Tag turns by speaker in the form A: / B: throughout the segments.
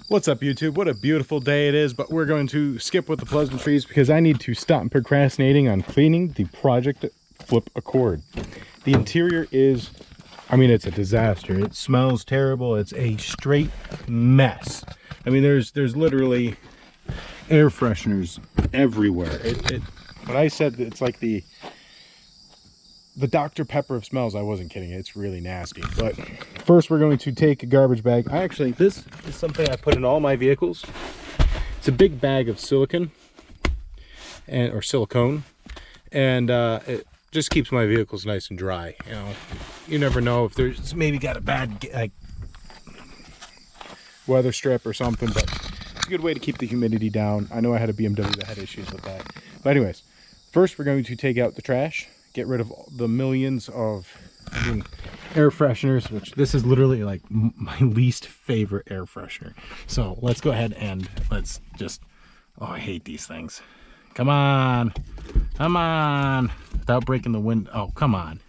A: What's up, YouTube? What a beautiful day it is, but we're going to skip with the pleasantries because I need to stop procrastinating on cleaning the Project Flip Accord. The interior is, I mean, it's a disaster. It smells terrible. It's a straight mess. I mean, there's literally air fresheners everywhere. When I said that it's like the Dr. Pepper of smells, I wasn't kidding. It's really nasty. But first we're going to take a garbage bag. This is something I put in all my vehicles. It's a big bag of silicone or silicone, and it just keeps my vehicles nice and dry. You know, you never know if there's maybe got a bad like weather strip or something, but it's a good way to keep the humidity down. I know I had a BMW that had issues with that. But anyways, first we're going to take out the trash. Get rid of the millions of air fresheners, which this is literally like my least favorite air freshener. So let's go ahead and let's just, oh, I hate these things. Come on, without breaking the wind. Oh, come on.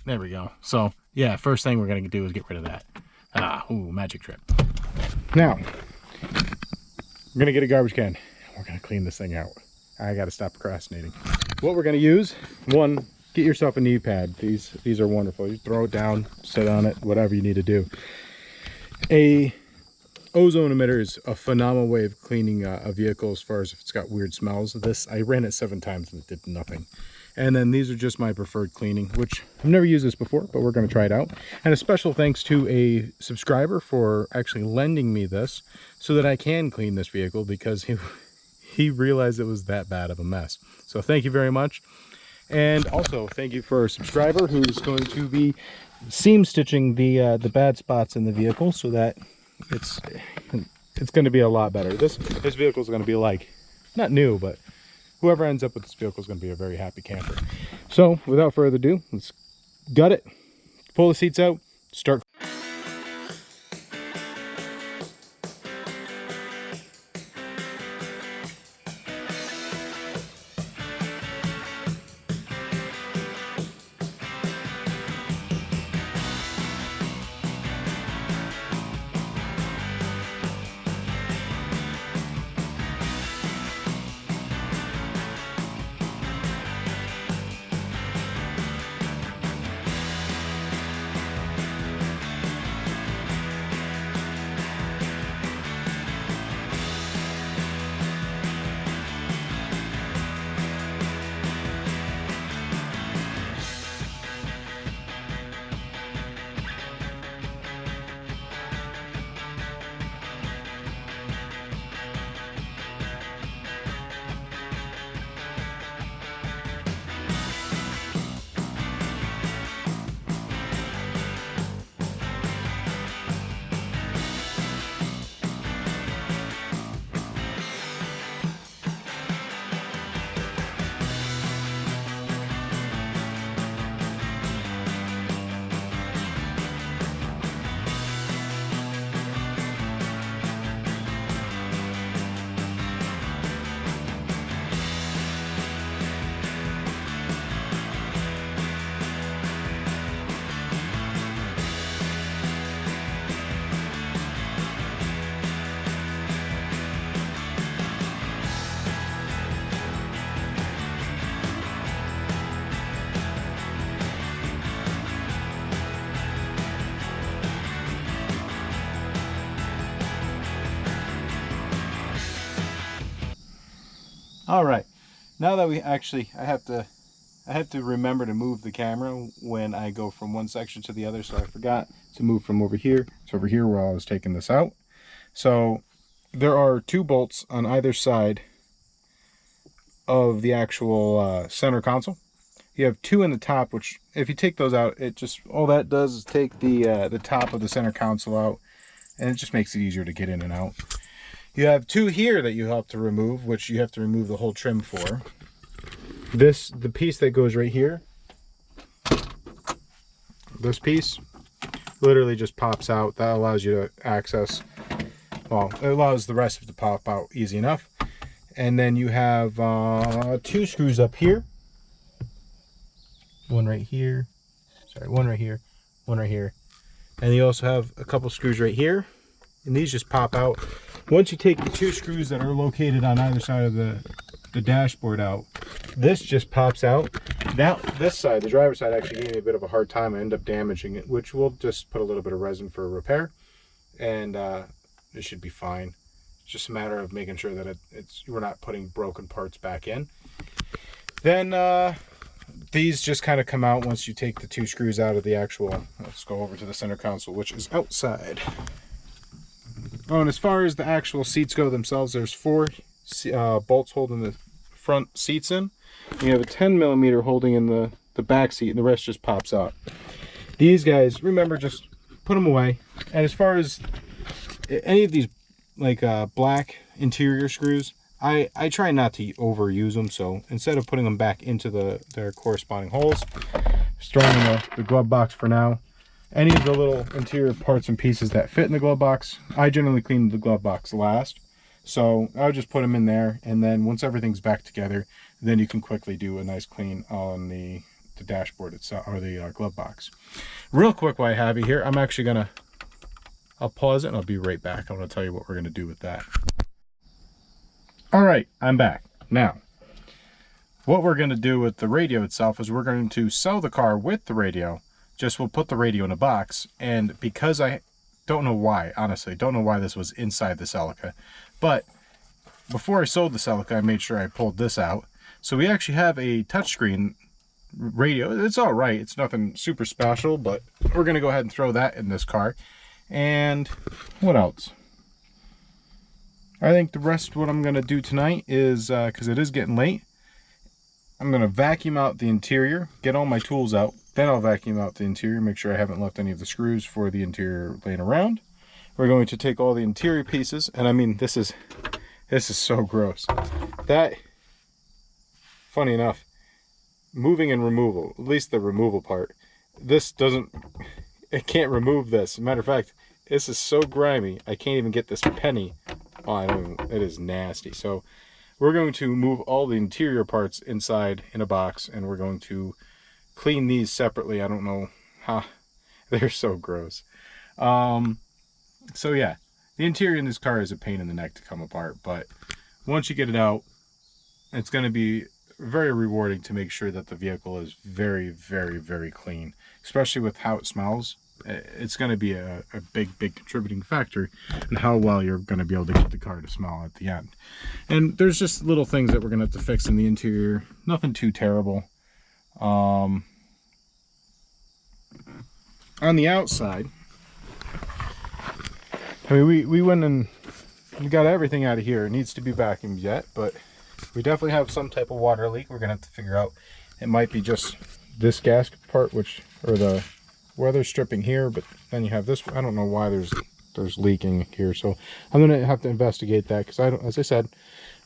A: There we go. So yeah, first thing we're gonna do is get rid of that. Ooh, magic trip. Now, we're gonna get a garbage can. We're gonna clean this thing out. I gotta stop procrastinating. What we're going to use, one, get yourself a knee pad. These are wonderful. You throw it down, sit on it, whatever you need to do. A ozone emitter is a phenomenal way of cleaning a vehicle as far as if it's got weird smells. I ran it 7 times and it did nothing. And then these are just my preferred cleaning, which I've never used this before, but we're going to try it out. And a special thanks to a subscriber for actually lending me this so that I can clean this vehicle, because he realized it was that bad of a mess. So thank you very much. And also thank you for a subscriber who's going to be seam stitching the bad spots in the vehicle so that it's going to be a lot better. This vehicle is going to be like, not new, but whoever ends up with this vehicle is going to be a very happy camper. So without further ado, let's gut it, pull the seats out, start. All right, now that I have to remember to move the camera when I go from one section to the other, so I forgot to move from over here to over here while I was taking this out. So there are 2 bolts on either side of the actual center console. You have 2 in the top, which if you take those out, it just, all that does is take the top of the center console out, and it just makes it easier to get in and out. You have 2 here that you have to remove, which you have to remove the whole trim for. The piece that goes right here, this piece literally just pops out. That allows you to access, well, it allows the rest of it to pop out easy enough. And then you have 2 screws up here. One right here. Sorry, one right here, one right here. And you also have a couple screws right here and these just pop out. Once you take the 2 screws that are located on either side of the dashboard out, this just pops out. Now this side, the driver's side, actually gave me a bit of a hard time. I end up damaging it, which we'll just put a little bit of resin for repair, and it should be fine. It's just a matter of making sure that we're not putting broken parts back in. Then these just kind of come out once you take the 2 screws out of the actual, let's go over to the center console, which is outside. Oh, and as far as the actual seats go themselves, there's 4 bolts holding the front seats in. You have a 10mm holding in the back seat, and the rest just pops out. These guys, remember, just put them away. And as far as any of these like black interior screws, I try not to overuse them, so instead of putting them back into their corresponding holes, just throw them in the glove box for now. Any of the little interior parts and pieces that fit in the glove box, I generally clean the glove box last. So I'll just put them in there, and then once everything's back together, then you can quickly do a nice clean on the dashboard itself, or the glove box. Real quick while I have you here, I'm actually I'll pause it and I'll be right back. I'm gonna tell you what we're gonna do with that. All right, I'm back. Now, what we're gonna do with the radio itself is we're going to sell the car with the radio. Just we'll put the radio in a box, and because I don't know why, honestly, don't know why this was inside the Celica, but before I sold the Celica, I made sure I pulled this out. So we actually have a touchscreen radio. It's all right. It's nothing super special, but we're going to go ahead and throw that in this car. And what else? I think the rest, what I'm going to do tonight is, because it is getting late, I'm going to vacuum out the interior, get all my tools out. Then I'll vacuum out the interior, make sure I haven't left any of the screws for the interior laying around. We're going to take all the interior pieces, and I mean, this is so gross. That, funny enough, moving and removal, at least the removal part, this doesn't, it can't remove this. As a matter of fact, this is so grimy, I can't even get this penny. Oh, it is nasty. So we're going to move all the interior parts inside in a box, and we're going to clean these separately. I don't know how, they're so gross. So yeah, the interior in this car is a pain in the neck to come apart, but once you get it out, it's going to be very rewarding to make sure that the vehicle is very, very, very clean, especially with how it smells. It's going to be a big contributing factor in how well you're going to be able to get the car to smell at the end. And there's just little things that we're going to have to fix in the interior, nothing too terrible. On the outside, I mean, we went and we got everything out of here. It needs to be vacuumed yet, but we definitely have some type of water leak. We're gonna have to figure out. It might be just this gasket part, or the weather stripping here, but then you have this. I don't know why there's leaking here, so I'm gonna have to investigate that, because as I said,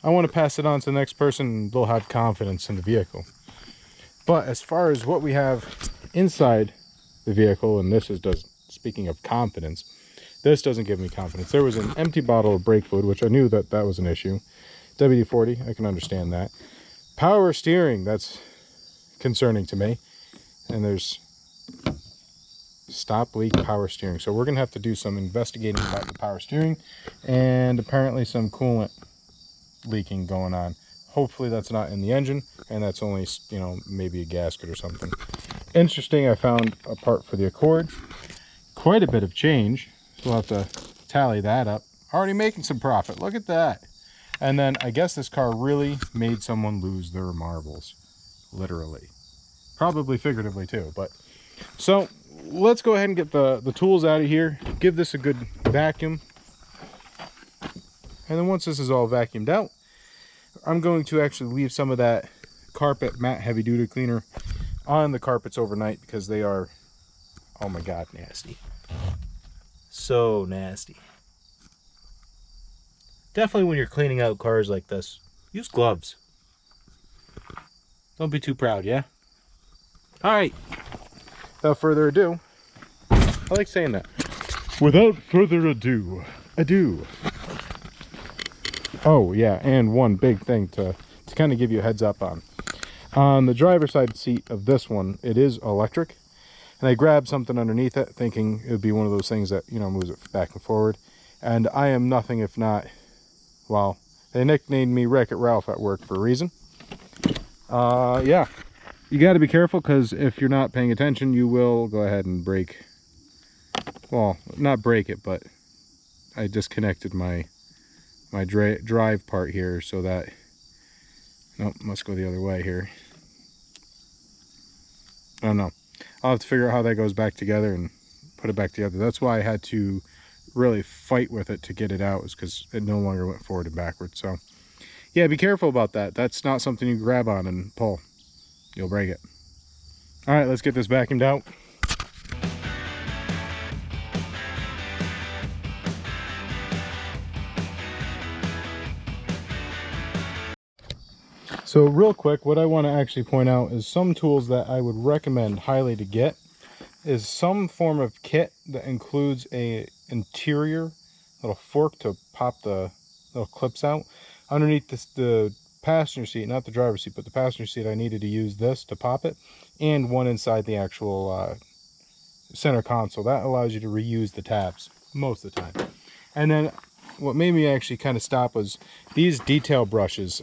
A: I want to pass it on to the next person, and they'll have confidence in the vehicle. But as far as what we have inside the vehicle, and speaking of confidence, this doesn't give me confidence. There was an empty bottle of brake fluid, which I knew that was an issue. WD-40, I can understand that. Power steering, that's concerning to me. And there's stop leak power steering. So we're going to have to do some investigating about the power steering, and apparently some coolant leaking going on. Hopefully that's not in the engine, and that's only, maybe a gasket or something. Interesting, I found a part for the Accord. Quite a bit of change. So we'll have to tally that up. Already making some profit. Look at that. And then I guess this car really made someone lose their marbles. Literally. Probably figuratively too. But so let's go ahead and get the tools out of here. Give this a good vacuum. And then once this is all vacuumed out, I'm going to actually leave some of that carpet matte heavy duty cleaner on the carpets overnight, because they are, oh my god, nasty. So nasty. Definitely when you're cleaning out cars like this, use gloves. Don't be too proud, yeah? Alright. Without further ado, I like saying that. Without further ado, adieu. Oh yeah, and one big thing to kind of give you a heads up on. On the driver's side seat of this one, it is electric. And I grabbed something underneath it, thinking it would be one of those things that, moves it back and forward. And I am nothing if not, well, they nicknamed me Wreck-It Ralph at work for a reason. Yeah, you got to be careful, because if you're not paying attention, you will go ahead and break, well, not break it, but I disconnected my drive part here, so that, nope, must go the other way here. I don't know. I'll have to figure out how that goes back together and put it back together. That's why I had to really fight with it to get it out, is because it no longer went forward and backwards. So yeah, be careful about that. That's not something you grab on and pull. You'll break it. All right, let's get this vacuumed out. So real quick, what I want to actually point out is some tools that I would recommend highly to get is some form of kit that includes a interior little fork to pop the little clips out. Underneath the passenger seat, not the driver's seat, but the passenger seat, I needed to use this to pop it, and one inside the actual center console. That allows you to reuse the tabs most of the time. And then what made me actually kind of stop was these detail brushes.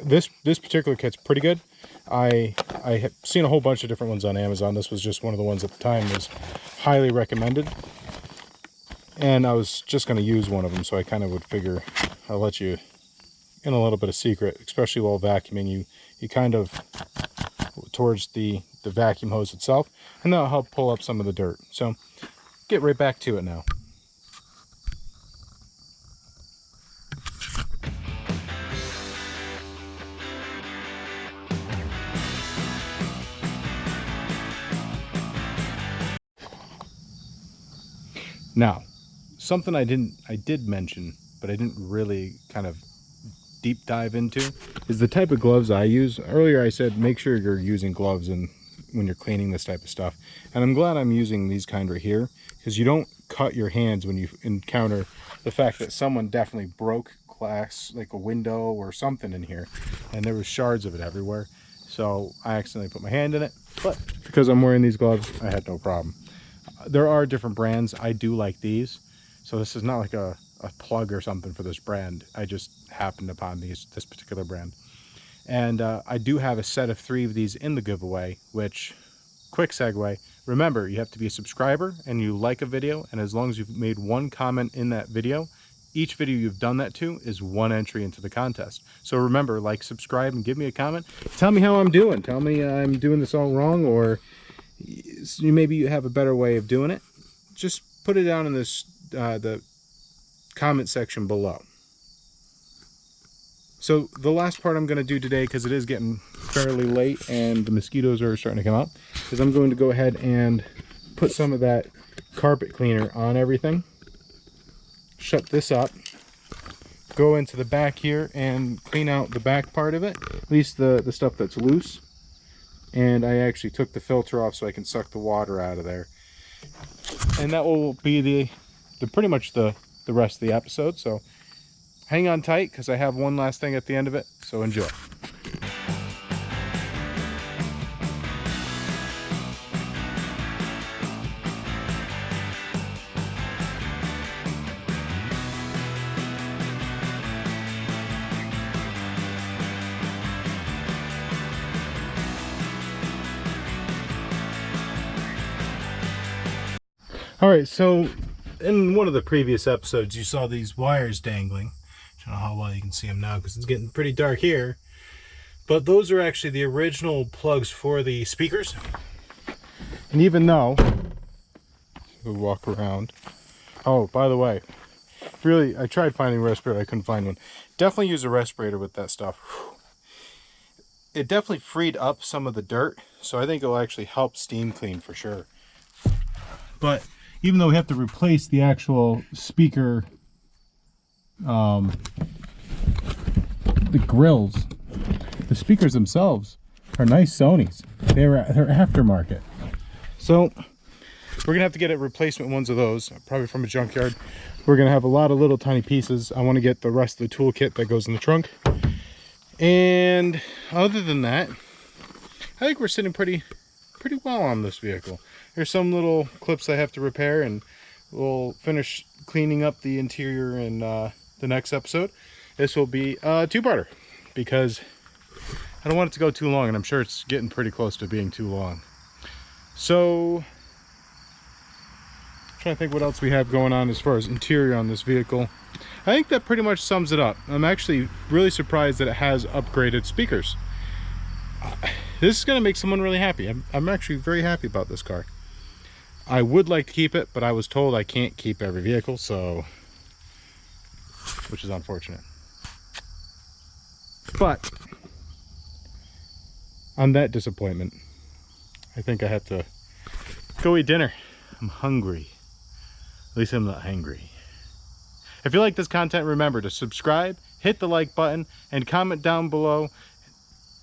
A: This particular kit's pretty good. I have seen a whole bunch of different ones on Amazon. This was just one of the ones at the time was highly recommended, and I was just going to use one of them, so I kind of would figure I'll let you in a little bit of secret, especially while vacuuming. You kind of towards the vacuum hose itself, and that'll help pull up some of the dirt. So get right back to it now. Now, something I did mention, but I didn't really kind of deep dive into, is the type of gloves I use. Earlier I said make sure you're using gloves when you're cleaning this type of stuff. And I'm glad I'm using these kind right here, because you don't cut your hands when you encounter the fact that someone definitely broke glass, like a window or something in here, and there was shards of it everywhere. So I accidentally put my hand in it, but because I'm wearing these gloves, I had no problem. There are different brands. I do like these, so this is not like a plug or something for this brand. I just happened upon this particular brand, and I do have a set of 3 of these in the giveaway. Which, quick segue, remember, you have to be a subscriber and you like a video, and as long as you've made 1 comment in that video, each video you've done that to is 1 entry into the contest. So remember, like, subscribe, and give me a comment. Tell me how I'm doing. Tell me I'm doing this all wrong, or maybe you have a better way of doing it. Just put it down in this the comment section below. So the last part I'm going to do today, because it is getting fairly late and the mosquitoes are starting to come up, is I'm going to go ahead and put some of that carpet cleaner on everything. Shut this up, go into the back here and clean out the back part of it, at least the stuff that's loose. And I actually took the filter off so I can suck the water out of there. And that will be the pretty much the rest of the episode. So hang on tight, because I have one last thing at the end of it. So enjoy. All right, so in one of the previous episodes, you saw these wires dangling. I don't know how well you can see them now because it's getting pretty dark here. But those are actually the original plugs for the speakers. And even though, we'll walk around. Oh, by the way, really, I tried finding a respirator, I couldn't find one. Definitely use a respirator with that stuff. It definitely freed up some of the dirt, so I think it'll actually help steam clean for sure. But even though we have to replace the actual speaker, the grills, the speakers themselves are nice Sonys. They're aftermarket. So we're gonna have to get a replacement ones of those, probably from a junkyard. We're gonna have a lot of little tiny pieces. I want to get the rest of the toolkit that goes in the trunk. And other than that, I think we're sitting pretty well on this vehicle. There's some little clips I have to repair, and we'll finish cleaning up the interior in the next episode. This will be a two-parter because I don't want it to go too long, and I'm sure it's getting pretty close to being too long. So, I'm trying to think what else we have going on as far as interior on this vehicle. I think that pretty much sums it up. I'm actually really surprised that it has upgraded speakers. This is going to make someone really happy. I'm actually very happy about this car. I would like to keep it, but I was told I can't keep every vehicle, so, which is unfortunate. But on that disappointment, I think I have to go eat dinner. I'm hungry. At least I'm not hangry. If you like this content, remember to subscribe, hit the like button, and comment down below.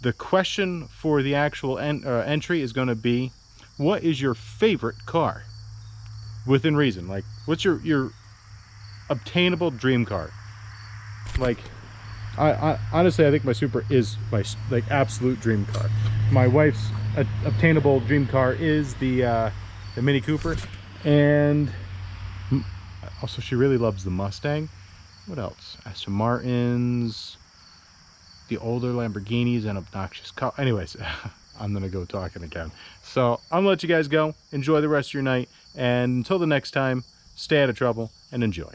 A: The question for the actual entry is going to be, what is your favorite car? Within reason. Like, what's your obtainable dream car? Like, I honestly, I think my Supra is my like absolute dream car. My wife's obtainable dream car is the Mini Cooper, and also she really loves the Mustang. What else? Aston Martins, the older Lamborghinis, and obnoxious car. Anyways, I'm gonna go talking again. So I'm gonna let you guys go. Enjoy the rest of your night, and until the next time, stay out of trouble and enjoy.